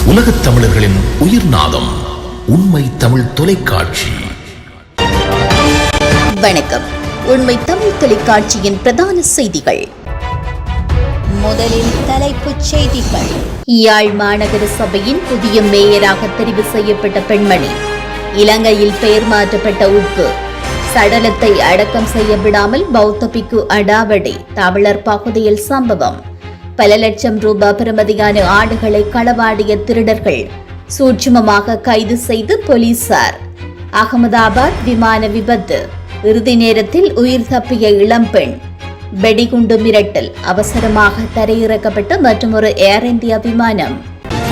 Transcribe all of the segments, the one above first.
உலகத் தமிழர்களின் உயிர்நாதம் உண்மை தமிழ் தொலைக்காட்சி. வணக்கம். உண்மை தமிழ் தொலைக்காட்சியின் பிரதான செய்திகள். முதலில் தலைப்புச் செய்திகள். யாழ் மாநகர சபையின் புதிய மேயராக தெரிவு செய்யப்பட்ட பெண்மணி. இலங்கையில் பெயர் மாற்றப்பட்ட உப்பு. சடலத்தை அடக்கம் செய்ய விடாமல் பௌத்த பிக்கு அடாவடி. தமிழர் பகுதியில் சம்பவம். பல லட்சம் ரூபாய் பெறுமதியான ஆடுகளை களவாடிய திருடர்கள் சூட்சுமமாக கைது செய்து போலீசார். அகமதாபாத் விமான விபத்து. இறுதி நேரத்தில் உயிர் தப்பிய இளம்பெண். வெடிகுண்டு மிரட்டல். அவசரமாக தரையிறக்கப்பட்ட மற்றொரு ஏர் இந்தியா விமானம்.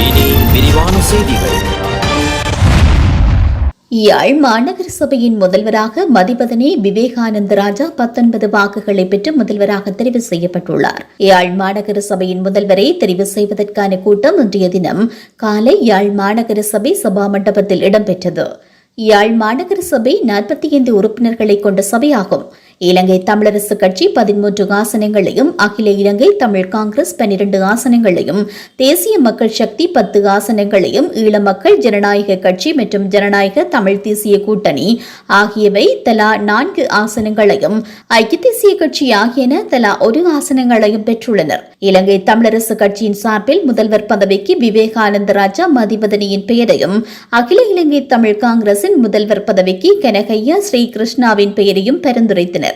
இனி விரிவான செய்திகள். யாழ் மாநகர சபையின் முதல்வராக மதிவதனே விவேகானந்த ராஜா 19 வாக்குகளை பெற்று முதல்வராக தெரிவு செய்யப்பட்டுள்ளார். யாழ் மாநகர சபையின் முதல்வரை தெரிவு செய்வதற்கான கூட்டம் இன்றைய தினம் காலை யாழ் மாநகர சபை சபா மண்டபத்தில் இடம்பெற்றது. யாழ் மாநகர சபை 45 உறுப்பினர்களை கொண்ட சபையாகும். இலங்கை தமிழரசு கட்சி 13 ஆசனங்களையும், அகில இலங்கை தமிழ் காங்கிரஸ் 12 ஆசனங்களையும், தேசிய மக்கள் சக்தி 10 ஆசனங்களையும், ஈழ மக்கள் ஜனநாயக கட்சி மற்றும் ஜனநாயக தமிழ் தேசிய கூட்டணி ஆகியவை தலா 4 ஆசனங்களையும், ஐக்கிய தேசிய கட்சி ஆகியன தலா 1 ஆசனங்களையும் பெற்றுள்ளனர். இலங்கை தமிழரசு கட்சியின் சார்பில் முதல்வர் பதவிக்கு விவேகானந்த ராஜா மதிவதனியின் பெயரையும், அகில இலங்கை தமிழ் காங்கிரசின் முதல்வர் பதவிக்கு கனகையா ஸ்ரீ கிருஷ்ணாவின் பெயரையும் பரிந்துரைத்தனர்.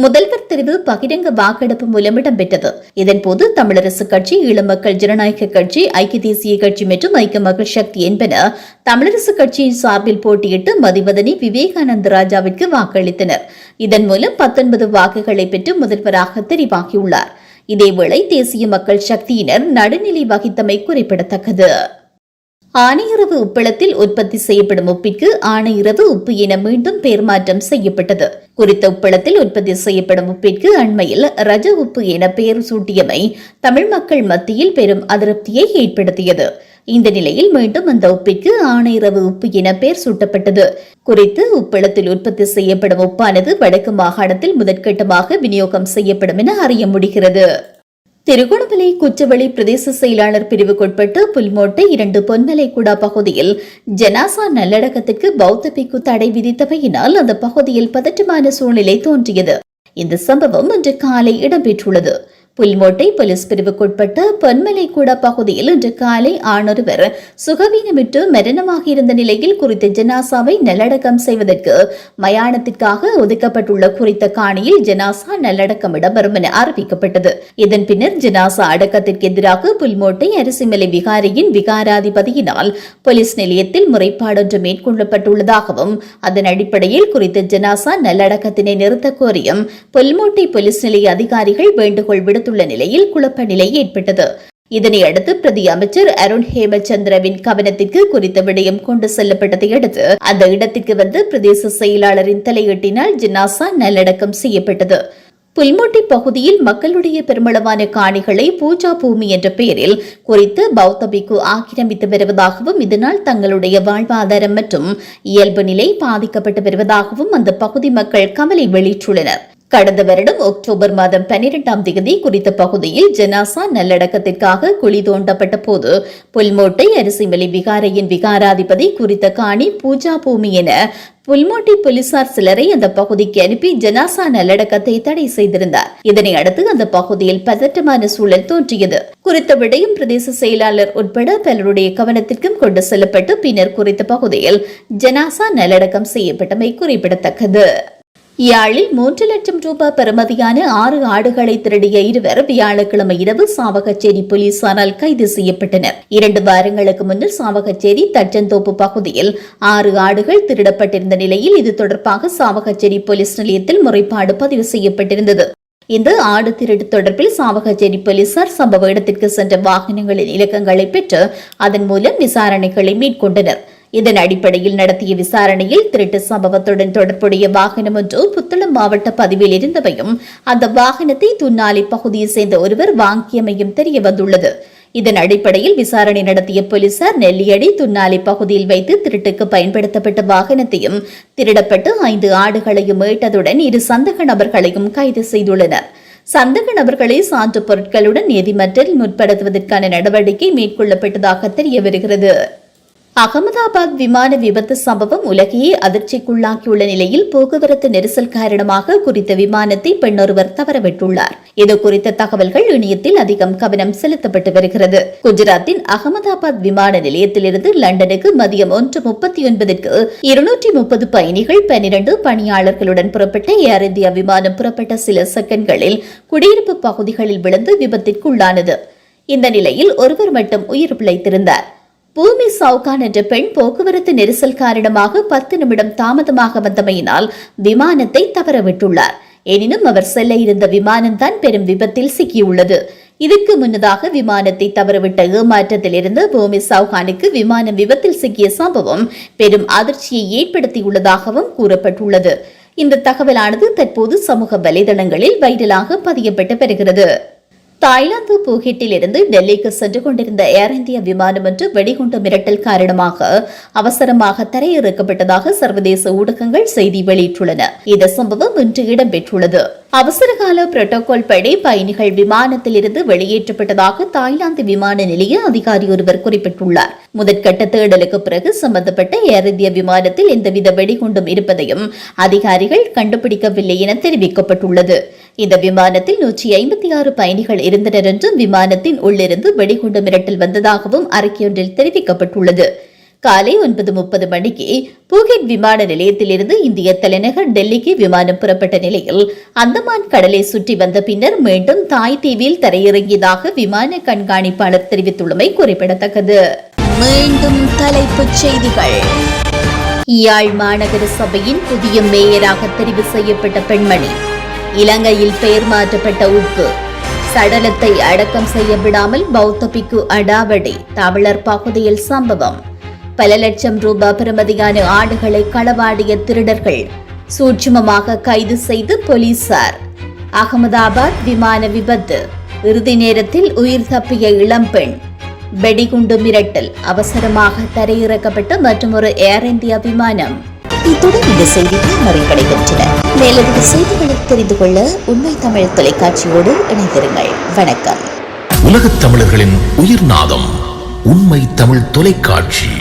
முதல்வர் தெரிவு பகிரங்க வாக்கெடுப்பு மூலம் இடம்பெற்றது. இதன்போது தமிழரசு கட்சி, ஈழ மக்கள் ஜனநாயக கட்சி, ஐக்கிய தேசிய கட்சி மற்றும் ஐக்கிய மக்கள் சக்தி என்பன தமிழரசு கட்சியின் சார்பில் போட்டியிட்டு மதிவதனி விவேகானந்த ராஜாவிற்கு வாக்களித்தனர். இதன் மூலம் 19 வாக்குகளை பெற்று முதல்வராக தெரிவாகியுள்ளார். இதேவேளை தேசிய மக்கள் சக்தியினர் நடுநிலை வகித்தமை குறிப்பிடத்தக்கது. ஆனையிறவு உப்பளத்தில் உற்பத்தி செய்யப்படும் உப்பிற்கு ஆனையிறவு உப்பு என மீண்டும் பெயர் மாற்றம் செய்யப்பட்டது. குறித்த உப்பளத்தில் உற்பத்தி செய்யப்படும் உப்பிற்கு அண்மையில் ரஜ உப்பு என பெயர் சூட்டியமை தமிழ் மக்கள் மத்தியில் பெரும் அதிருப்தியை ஏற்படுத்தியது. இந்த நிலையில் மீண்டும் அந்த உப்பிற்கு ஆனையிறவு உப்பு என பெயர் சூட்டப்பட்டது. குறித்து உப்பளத்தில் உற்பத்தி செய்யப்படும் உப்பானது வடக்கு மாகாணத்தில் முதற்கட்டமாக விநியோகம் செய்யப்படும் என அறிய முடிகிறது. திருகோணமலை குச்சவெளி பிரதேச செயலாளர் பிரிவுக்குட்பட்டு புல்மோட்டை 2 பொன்மலைக்குடா பகுதியில் ஜனாசா நல்லடக்கத்திற்கு பௌத்த பிக்கு தடை விதித்தவையினால் அந்த பகுதியில் பதற்றமான சூழ்நிலை தோன்றியது. இந்த சம்பவம் இன்று காலை இடம்பெற்றுள்ளது. புல்மோட்டை போலீஸ் பிரிவுக்குட்பட்ட பொன்மலைக்குடா பகுதியில் இன்று காலை ஆணொருவர் சுகவீனமிட்டு மரணமாக இருந்த நிலையில் குறித்த ஜனாசாவை நல்லடக்கம் செய்வதற்கு மயானத்திற்காக ஒதுக்கப்பட்டுள்ள குறித்த காணியில் ஜனாசா நல்லடக்கம் இடம்பெறும் என அறிவிக்கப்பட்டது. இதன் பின்னர் ஜனாசா அடக்கத்திற்கு எதிராக புல்மோட்டை அரிசிமலை விகாரியின் விகாராதிபதியினால் போலீஸ் நிலையத்தில் முறைப்பாடொன்று மேற்கொள்ளப்பட்டுள்ளதாகவும் அதன் அடிப்படையில் குறித்த ஜனாசா நல்லடக்கத்தினை நிறுத்த கோரியும் புல்மோட்டை போலீஸ் நிலைய அதிகாரிகள் வேண்டுகோள் விடுத்துள்ள நிலையில் குழப்ப நிலை ஏற்பட்டது. இதனையடுத்து பிரதி அமைச்சர் அருண் ஹேமச்சந்திரவின் கவனத்திற்கு குறித்த விடயம் கொண்டு செல்லப்பட்டதை அடுத்து அந்த இடத்திற்கு வந்து பிரதேச செயலாளரின் தலையீட்டினால் ஜனாசா நல்லடக்கம் செய்யப்பட்டது. புல்மோட்டை பகுதியில் மக்களுடைய பெருமளவான காணிகளை பூஜா பூமி என்ற பெயரில் குறித்து பௌத்த பிக்கு ஆக்கிரமித்து வருவதாகவும் இதனால் தங்களுடைய வாழ்வாதாரம் மற்றும் இயல்பு நிலை பாதிக்கப்பட்டு வருவதாகவும் அந்த பகுதி மக்கள் கவலை வெளியிட்டுள்ளனர். கடந்த வருடம் அக்டோபர் மாதம் 12ஆம் தேதி குறித்த பகுதியில் ஜனாசா நல்லடக்கத்திற்காக குழி தோண்டப்பட்ட போது புல்மோட்டை அரிசிமலை விகாரையின் விகாராதிபதி குறித்த காணி பூஜா பூமி என புல்மோட்டை போலீசார் சிலரை அந்த பகுதிக்கு அனுப்பி ஜனாசா நல்லடக்கத்தை தடை செய்திருந்தார். இதனை அடுத்து அந்த பகுதியில் பதற்றமான சூழல் தோன்றியது. குறித்த விடயம் பிரதேச செயலாளர் உட்பட பலருடைய கவனத்திற்கும் கொண்டு செல்லப்பட்டு பின்னர் குறித்த பகுதியில் ஜனாசா நல்லடக்கம் செய்யப்பட்டமை குறிப்பிடத்தக்கது. யாழில் 3 லட்சம் ரூபாய் பெறுமதியான 6 ஆடுகளை திருடிய இருவர் வியாழக்கிழமை இரவு சாவகச்சேரி போலீசாரால் கைது செய்யப்பட்டனர். 2 வாரங்களுக்கு முன்னர் சாவகச்சேரி தச்சந்தோப்பு பகுதியில் 6 ஆடுகள் திருடப்பட்டிருந்த நிலையில் இது தொடர்பாக சாவகச்சேரி போலீஸ் நிலையத்தில் முறைப்பாடு பதிவு செய்யப்பட்டிருந்தது. இந்த ஆடு திருடு தொடர்பில் சாவகச்சேரி போலீசார் சம்பவ இடத்திற்கு சென்ற வாகனங்களின் இலக்கங்களை பெற்று அதன் மூலம் விசாரணைகளை மேற்கொண்டனர். இதன் அடிப்படையில் நடத்திய விசாரணையில் திருட்டு சம்பவத்துடன் தொடர்புடைய வாகனம் ஒன்று புத்தளம் மாவட்ட பதிவில் இருந்தவையும் அந்த வாகனத்தை துன்னாலி பகுதியை சேர்ந்த ஒருவர் வாங்கியமையும் தெரியவந்துள்ளது. இதன் அடிப்படையில் விசாரணை நடத்திய போலீசார் நெல்லியடி துன்னாலி பகுதியில் வைத்து திருட்டுக்கு பயன்படுத்தப்பட்ட வாகனத்தையும் திருடப்பட்டு 5 ஆடுகளையும் மீட்டதுடன் 2 சந்தேக நபர்களையும் கைது செய்துள்ளனர். சந்தேக நபர்களை சான்று பொருட்களுடன் நீதிமன்றில் முற்படுத்துவதற்கான நடவடிக்கை மேற்கொள்ளப்பட்டதாக தெரிய வருகிறது. அகமதாபாத் விமான விபத்து சம்பவம் உலகையே அதிர்ச்சிக்குள்ளாக்கியுள்ள நிலையில் போக்குவரத்து நெரிசல் காரணமாக குறித்த விமானத்தை பெண்ணொருவர் தவறவிட்டுள்ளார். இது குறித்த தகவல்கள் இணையத்தில் அதிகம் கவனம் செலுத்தப்பட்டு வருகிறது. குஜராத்தின் அகமதாபாத் விமான நிலையத்திலிருந்து லண்டனுக்கு மதியம் 1:39க்கு 230 பயணிகள் 12 பணியாளர்களுடன் புறப்பட்ட ஏர் இந்தியா விமானம் புறப்பட்ட சில செகண்ட்களில் குடியிருப்பு பகுதிகளில் விழுந்து விபத்திற்குள்ளானது. இந்த நிலையில் ஒருவர் மட்டும் உயிர் பிழைத்திருந்தார். பூமி சவுகான் என்ற பெண் போக்குவரத்து நெரிசல் காரணமாக 10 நிமிடம் தாமதமாக வந்தமையினால் விமானத்தை தவறவிட்டுள்ளார். எனினும் அவர் செல்ல இருந்த விமானம்தான் பெரும் விபத்தில் சிக்கியுள்ளது. இதற்கு முன்னதாக விமானத்தை தவறவிட்ட ஏமாற்றத்திலிருந்து பூமி சவுகானுக்கு விமானம் விபத்தில் சிக்கிய சம்பவம் பெரும் அதிர்ச்சியை ஏற்படுத்தியுள்ளதாகவும் கூறப்பட்டுள்ளது. இந்த தகவலானது தற்போது சமூக வலைதளங்களில் வைரலாக பதியப்பட்டு வருகிறது. தாய்லாந்து பூகெட்டில் இருந்து டெல்லிக்கு சென்று கொண்டிருந்த ஏர் இந்தியா விமானம் ஒன்று வெடிகுண்டு மிரட்டல் காரணமாக அவசரமாக தரையிறக்கப்பட்டதாக சர்வதேச ஊடகங்கள் செய்தி வெளியிட்டுள்ளன. இந்த சம்பவம் இன்று இடம்பெற்றுள்ளது. அவசரகால புரோட்டோகால் படி பயணிகள் விமானத்தில் இருந்து வெளியேற்றப்பட்டதாக தாய்லாந்து விமான நிலைய அதிகாரி ஒருவர் குறிப்பிட்டுள்ளார். முதற்கட்ட தேடலுக்கு பிறகு சம்பந்தப்பட்ட ஏர் இந்தியா விமானத்தில் எந்தவித வெடிகுண்டும் இருப்பதையும் அதிகாரிகள் கண்டுபிடிக்கவில்லை என தெரிவிக்கப்பட்டுள்ளது. இந்த விமானத்தில் 156 பயணிகள் இருந்தனர் என்றும் விமானத்தின் உள்ளிருந்து வெடிகுண்டு மிரட்டல் வந்ததாகவும் அறிக்கையொன்றில் தெரிவிக்கப்பட்டுள்ளது. காலை 9:30 மணிக்கு பூகெட் விமான நிலையத்திலிருந்து இந்திய தலைநகர் டெல்லிக்கு விமானம் புறப்பட்ட நிலையில் அந்தமான் கடலை சுற்றி வந்த பின்னர் மீண்டும் தாய் தீவில் தரையிறங்கியதாக விமான கண்காணிப்பாளர் தெரிவித்துள்ளமை குறிப்பிடத்தக்கது. மீண்டும் தலைப்புச் செய்திகள். யாழ் மாநகர சபையின் புதிய மேயராக தெரிவு செய்யப்பட்ட பெண்மணி. இலங்கையில் பெயர் மாற்றப்பட்ட உப்பு. சடலத்தை அடக்கம் செய்ய விடாமல் பௌத்த பிக்கு அடாவடி. தமிழர் பகுதியில் சம்பவம். பல லட்சம் ரூபாய் பெறுமதியான ஆடுகளை களவாடிய திருடர்கள் சூட்சுமமாக கைது செய்து போலீசார். அகமதாபாத் விமான விபத்து. இறுதி நேரத்தில் உயிர் தப்பிய இளம்பெண். வெடிகுண்டு மிரட்டல். அவசரமாக தரையிறக்கப்பட்ட மற்றொரு ஏர் இந்தியா விமானம். இத்துடன் இந்த செய்திகள் நிறைவடைகின்றன. மேலதிக செய்திகளை தெரிந்து கொள்ள உண்மை தமிழ் தொலைக்காட்சியோடு இணைந்திருங்கள். வணக்கம். உலகத் தமிழர்களின் உயிர்நாதம் உண்மை தமிழ் தொலைக்காட்சி.